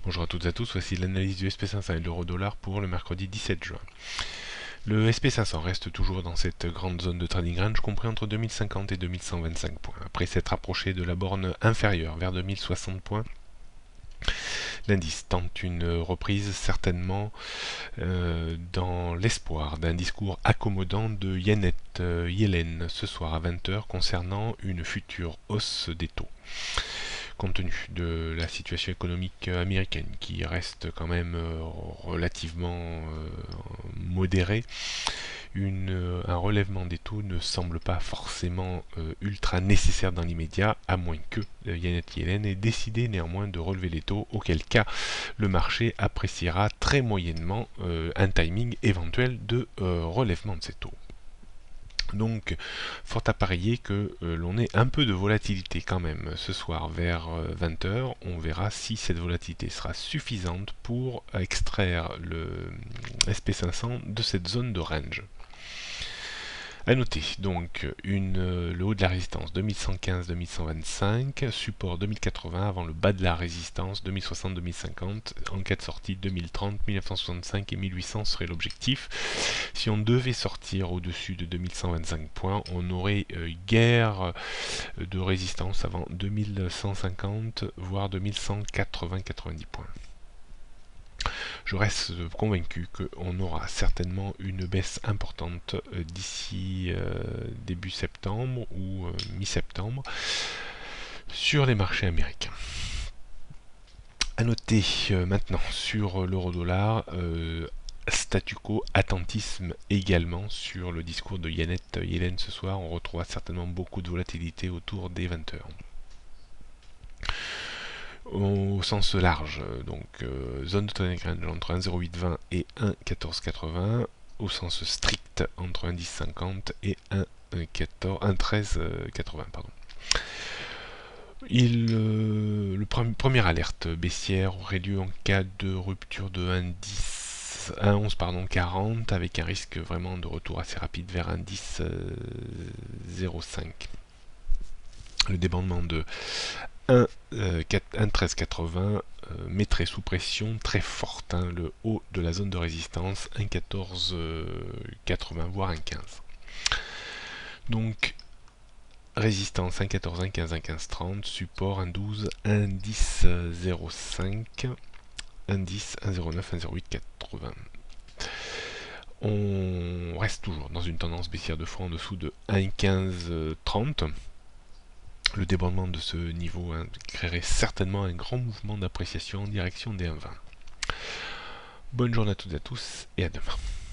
Bonjour à toutes et à tous, voici l'analyse du SP500 et de l'euro-dollar pour le mercredi 17 juin. Le SP500 reste toujours dans cette grande zone de trading range compris entre 2050 et 2125 points. Après s'être approché de la borne inférieure vers 2060 points, l'indice tente une reprise certainement dans l'espoir d'un discours accommodant de Janet Yellen ce soir à 20h concernant une future hausse des taux. Compte tenu de la situation économique américaine qui reste quand même relativement modérée, un relèvement des taux ne semble pas forcément ultra nécessaire dans l'immédiat, à moins que Janet Yellen ait décidé néanmoins de relever les taux, auquel cas le marché appréciera très moyennement un timing éventuel de relèvement de ces taux. Donc, fort à parier que l'on ait un peu de volatilité quand même ce soir vers 20h. On verra si cette volatilité sera suffisante pour extraire le SP500 de cette zone de range. A noter donc le haut de la résistance 2115-2125, support 2080 avant le bas de la résistance 2060-2050, en cas de sortie 2030, 1965 et 1800 serait l'objectif. Si on devait sortir au-dessus de 2125 points, on aurait guère de résistance avant 2150 voire 2180-90 points. Je reste convaincu qu'on aura certainement une baisse importante d'ici début septembre ou mi-septembre sur les marchés américains. A noter maintenant sur l'euro-dollar, statu quo, attentisme également sur le discours de Janet Yellen ce soir. On retrouvera certainement beaucoup de volatilité autour des 20h. Au sens large, donc zone de trading range entre 1,0820 et 1,1480, au sens strict entre 1,1050 et 1,1380. Première alerte baissière aurait lieu en cas de rupture de 1,1140 avec un risque vraiment de retour assez rapide vers 1,1005. Le débandement de 1,1380 mettrait sous pression très forte le haut de la zone de résistance 1,1480 voire 1,15. Donc résistance 1,14, 1,15, 1,1530, support 1,12, 1,1005, 1,10, 1,09, 1,0880. On reste toujours dans une tendance baissière de fond en dessous de 1,1530. Le débordement de ce niveau créerait certainement un grand mouvement d'appréciation en direction des 1,20. Bonne journée à toutes et à tous et à demain.